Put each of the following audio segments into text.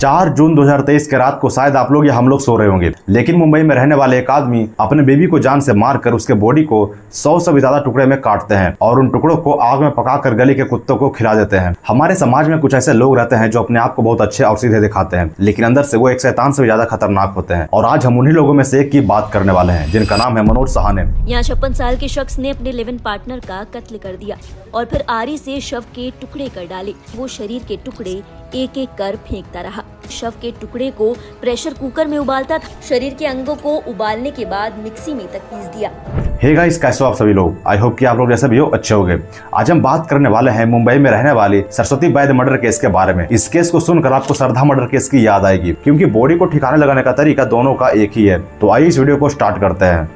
4 जून 2023 के रात को शायद आप लोग या हम लोग सो रहे होंगे, लेकिन मुंबई में रहने वाले एक आदमी अपने बेबी को जान से मारकर उसके बॉडी को 100 से भी ज्यादा टुकड़े में काटते हैं और उन टुकड़ों को आग में पकाकर गली के कुत्तों को खिला देते हैं। हमारे समाज में कुछ ऐसे लोग रहते हैं जो अपने आप को बहुत अच्छे और सीधे दिखाते हैं, लेकिन अंदर से वो एक शैतान से भी ज्यादा खतरनाक होते हैं। और आज हम उन्हीं लोगों में से एक की बात करने वाले हैं जिनका नाम है मनोज सहाने। यहाँ 56 साल के शख्स ने अपने लिव इन पार्टनर का कत्ल कर दिया और फिर आरी से शव के टुकड़े कर डाले। वो शरीर के टुकड़े एक एक कर फेंकता रहा। शव के टुकड़े को प्रेशर कुकर में उबालता था। शरीर के अंगों को उबालने के बाद मिक्सी में तक पीस दिया। हे गाइस, कैसे हो आप सभी लोग? आई होप कि आप लोग जैसे भी हो अच्छे होंगे। आज हम बात करने वाले हैं मुंबई में रहने वाली सरस्वती बैद मर्डर केस के बारे में। इस केस को सुनकर आपको श्रद्धा मर्डर केस की याद आएगी, क्योंकि बॉडी को ठिकाने लगाने का तरीका दोनों का एक ही है। तो आइए इस वीडियो को स्टार्ट करते हैं।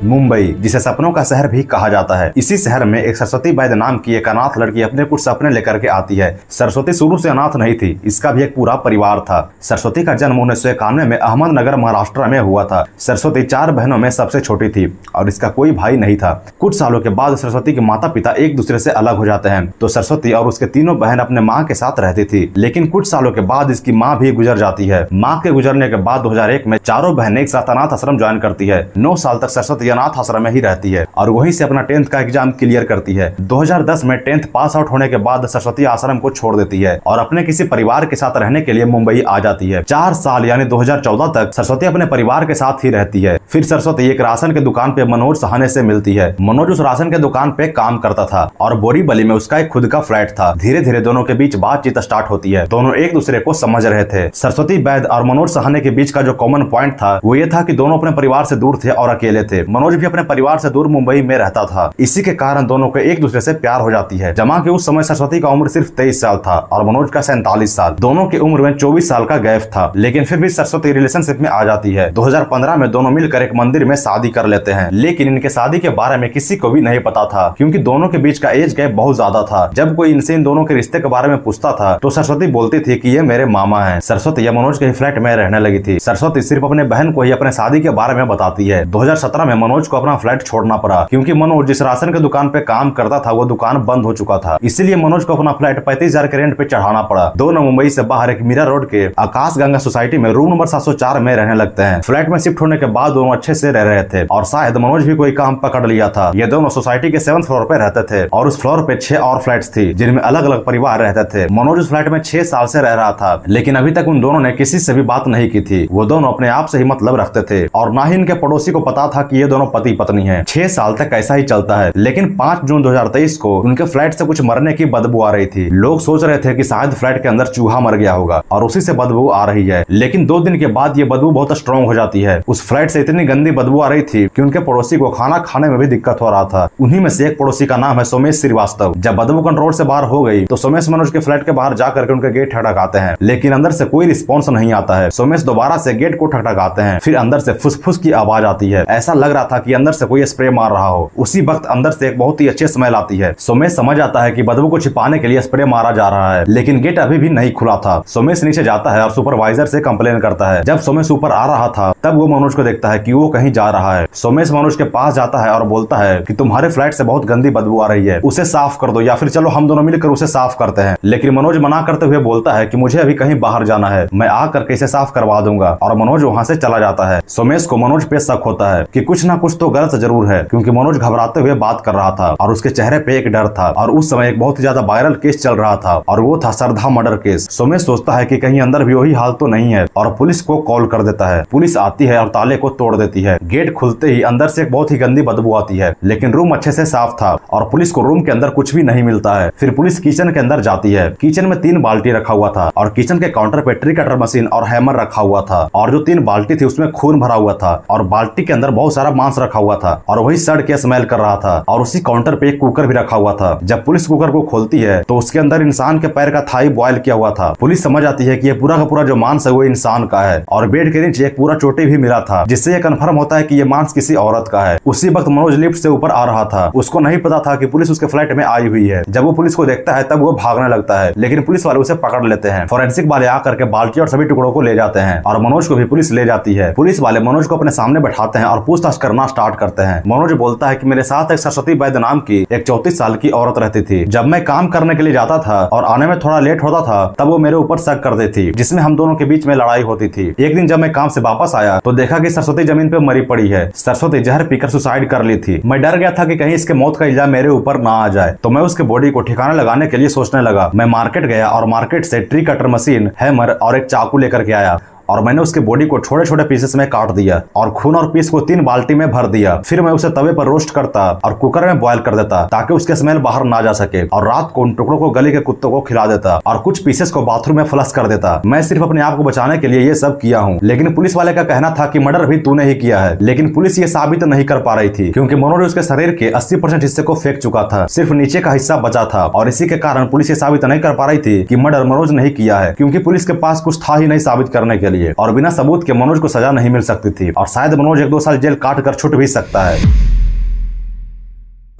मुंबई, जिसे सपनों का शहर भी कहा जाता है, इसी शहर में एक सरस्वती बैद नाम की एक अनाथ लड़की अपने कुछ सपने लेकर के आती है। सरस्वती शुरू से अनाथ नहीं थी, इसका भी एक पूरा परिवार था। सरस्वती का जन्म 1991 में अहमदनगर महाराष्ट्र में हुआ था। सरस्वती 4 बहनों में सबसे छोटी थी और इसका कोई भाई नहीं था। कुछ सालों के बाद सरस्वती के माता पिता एक दूसरे से अलग हो जाते हैं, तो सरस्वती और उसके तीनों बहन अपने माँ के साथ रहती थी। लेकिन कुछ सालों के बाद इसकी माँ भी गुजर जाती है। माँ के गुजरने के बाद 2001 में चारों बहनें एक साथ अनाथ आश्रम ज्वाइन करती है। 9 साल तक सरस्वती अनाथ आश्रम में ही रहती है और वहीं से अपना 10th का एग्जाम क्लियर करती है। 2010 में 10th पास आउट होने के बाद सरस्वती आश्रम को छोड़ देती है और अपने किसी परिवार के साथ रहने के लिए मुंबई आ जाती है। 4 साल यानी 2014 तक सरस्वती अपने परिवार के साथ ही रहती है। फिर सरस्वती एक राशन के दुकान पे मनोज सहाने से मिलती है। मनोज उस राशन के दुकान पे काम करता था और बोरीवली में उसका एक खुद का फ्लैट था। धीरे धीरे दोनों के बीच बातचीत स्टार्ट होती है। दोनों एक दूसरे को समझ रहे थे। सरस्वती बैद और मनोज सहाने के बीच का जो कॉमन पॉइंट था वो ये था कि दोनों अपने परिवार से दूर थे और अकेले थे। मनोज भी अपने परिवार से दूर मुंबई में रहता था। इसी के कारण दोनों को एक दूसरे से प्यार हो जाती है। जमा के उस समय सरस्वती का उम्र सिर्फ 23 साल था और मनोज का 47 साल। दोनों की उम्र में 24 साल का गैप था, लेकिन फिर भी सरस्वती रिलेशनशिप में आ जाती है। 2015 में दोनों मिलकर एक मंदिर में शादी कर लेते हैं, लेकिन इनके शादी के बारे में किसी को भी नहीं पता था, क्योंकि दोनों के बीच का एज गैप बहुत ज्यादा था। जब कोई इनसे इन दोनों के रिश्ते के बारे में पूछता था तो सरस्वती बोलती थी कि ये मेरे मामा हैं। सरस्वती या मनोज के फ्लैट में रहने लगी थी। सरस्वती सिर्फ अपने बहन को ही अपने शादी के बारे में बताती है। 2017 में मनोज को अपना फ्लैट छोड़ना पड़ा, क्योंकि मनोज जिस राशन के दुकान पे काम करता था वो दुकान बंद हो चुका था। इसीलिए मनोज को अपना फ्लैट 35,000 के रेंट पे चढ़ाना पड़ा। दोनों मुंबई से बाहर एक मीरा रोड के आकाश गंगा सोसाइटी में रूम नंबर 704 में रहने लगते हैं। फ्लैट में शिफ्ट होने के बाद दोनों अच्छे से रह रहे थे और शायद मनोज भी कोई काम पकड़ लिया था। ये दोनों सोसाइटी के 7th फ्लोर पे रहते थे और उस फ्लोर पे 6 और फ्लैट्स थी जिनमें अलग अलग परिवार रहते थे। मनोज उस फ्लैट में 6 साल से रह रहा था, लेकिन अभी तक उन दोनों ने किसी से भी बात नहीं की थी। वो दोनों अपने आप से ही मतलब रखते थे और ना ही इनके पड़ोसी को पता था कि ये दोनों पति पत्नी है। 6 साल तक ऐसा ही चलता है, लेकिन 5 जून 2023 को उनके फ्लैट से कुछ मरने की बदबू आ रही थी। लोग सोच रहे थे कि शायद फ्लैट के अंदर चूहा मर गया होगा और उसी से बदबू आ रही है, लेकिन 2 दिन के बाद ये बदबू बहुत स्ट्रॉन्ग हो जाती है। उस फ्लैट से इतनी गंदी बदबू आ रही थी कि उनके पड़ोसी को खाना खाने में भी दिक्कत हो रहा था। उन्हीं में से एक पड़ोसी का नाम है सोमेश श्रीवास्तव। जब बदबू कंट्रोल से बाहर हो गई तो सोमेश मनोज के फ्लैट के बाहर जाकर के उनके गेट ठकठकाते हैं, लेकिन अंदर से कोई रिस्पॉन्स नहीं आता है। सोमेश दोबारा से गेट को ठकठकाते हैं, फिर अंदर से फुसफुस की आवाज आती है। ऐसा लग रहा था कि अंदर से कोई स्प्रे मार रहा हो। उसी वक्त अंदर से एक बहुत ही अच्छी स्मेल आती है। सोमेश समझ आता है कि बदबू को छिपाने के लिए स्प्रे मारा जा रहा है, लेकिन गेट अभी भी नहीं खुला था। सोमेश नीचे जाता है और सुपरवाइजर से कंप्लेन करता है। जब सोमेश ऊपर आ रहा था तब वो मनोज को देखता है कि वो कहीं जा रहा है। सोमेश मनोज के पास जाता है और बोलता है कि तुम्हारे फ्लैट से बहुत गंदी बदबू आ रही है, उसे साफ कर दो या फिर चलो हम दोनों मिलकर उसे साफ करते हैं। लेकिन मनोज मना करते हुए बोलता है कि मुझे अभी कहीं बाहर जाना है, मैं आकर के इसे साफ करवा दूंगा, और मनोज वहां से चला जाता है। सोमेश को मनोज पे शक होता है कि कुछ ना कुछ तो गलत जरूर है, क्योंकि मनोज घबराते हुए बात कर रहा था और उसके चेहरे पे एक डर था। और उस समय एक बहुत ही ज्यादा वायरल केस चल रहा था और वो था श्रद्धा मर्डर केस। सोमेश सोचता है कि कहीं अंदर भी वही हाल तो नहीं है और पुलिस को कॉल कर देता है। पुलिस आती है और ताले को तोड़ देती है। गेट खुलते ही अंदर से एक बहुत ही गंदी बदबू आती है, लेकिन रूम अच्छे से साफ था और पुलिस को रूम के अंदर कुछ भी नहीं मिलता है। फिर पुलिस किचन के अंदर जाती है। किचन में 3 बाल्टी रखा हुआ था और किचन के काउंटर पे ट्री कटर मशीन और हैमर रखा हुआ था और जो 3 बाल्टी थी उसमें खून भरा हुआ था और बाल्टी के अंदर बहुत सारा मांस रखा हुआ था और वही सड़ के स्मेल कर रहा था। और उसी काउंटर पे एक कुकर भी रखा हुआ था। जब पुलिस कुकर को खोलती है तो उसके अंदर इंसान के पैर का थाई बॉयल किया हुआ था। पुलिस समझ आती है कि ये पूरा का पूरा जो मांस है वो इंसान का है और बेड के नीचे एक पूरा चोटी भी मिला था, जिससे ये कंफर्म होता है कि ये मांस किसी औरत का है। उसी वक्त मनोज लिफ्ट से ऊपर आ रहा था। उसको नहीं पता था कि पुलिस उसके फ्लैट में आई हुई है। जब वो पुलिस को देखता है तब वो भागने लगता है, लेकिन पुलिस वाले उसे पकड़ लेते हैं। फोरेंसिक वाले आकर के बाल्टी और सभी टुकड़ों को ले जाते हैं और मनोज को भी पुलिस ले जाती है। पुलिस वाले मनोज को अपने सामने बैठाते हैं और पूछताछ करना बोलना स्टार्ट करते हैं। मनोज बोलता है कि मेरे साथ एक सरस्वती वैद्य नाम की एक 34 साल की औरत रहती थी। जब मैं काम करने के लिए जाता था और आने में थोड़ा लेट होता था तब वो मेरे ऊपर शक कर देती थी, जिसमें हम दोनों के बीच में लड़ाई होती थी। एक दिन जब मैं काम से वापस आया तो देखा कि सरस्वती जमीन पे मरी पड़ी है। सरस्वती जहर पीकर सुसाइड कर ली थी। मैं डर गया था कि कहीं इसके मौत का इल्जाम मेरे ऊपर ना आ जाए, तो मैं उसके बॉडी को ठिकाने लगाने के लिए सोचने लगा। मैं मार्केट गया और मार्केट से ट्री कटर मशीन, हैमर और एक चाकू लेकर के आया और मैंने उसके बॉडी को छोटे छोटे पीसेस में काट दिया और खून और पीस को 3 बाल्टी में भर दिया। फिर मैं उसे तवे पर रोस्ट करता और कुकर में बॉयल कर देता ताकि उसके स्मेल बाहर ना जा सके, और रात को उन टुकड़ों को गली के कुत्तों को खिला देता और कुछ पीसेस को बाथरूम में फ्लश कर देता। मैं सिर्फ अपने आप को बचाने के लिए ये सब किया हूँ, लेकिन पुलिस वाले का कहना था कि मर्डर भी तूने ही किया है। लेकिन पुलिस ये साबित नहीं कर पा रही थी क्योंकि मनोज उसके शरीर के 80% हिस्से को फेंक चुका था, सिर्फ नीचे का हिस्सा बचा था। और इसी के कारण पुलिस ये साबित नहीं कर पा रही थी कि मर्डर मनोज नहीं किया है, क्योंकि पुलिस के पास कुछ था ही नहीं साबित करने के लिए, और बिना सबूत के मनोज को सजा नहीं मिल सकती थी और शायद मनोज 1-2 साल जेल काट कर छूट भी सकता है।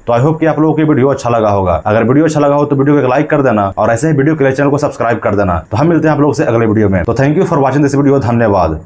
तो आई होप कि आप लोगों को वीडियो अच्छा लगा होगा। अगर वीडियो अच्छा लगा हो तो वीडियो को एक लाइक कर देना और ऐसे ही वीडियो के लिए चैनल को सब्सक्राइब कर देना। तो हम मिलते हैं आप लोगों से अगले वीडियो में। तो thank you for watching this video. धन्यवाद।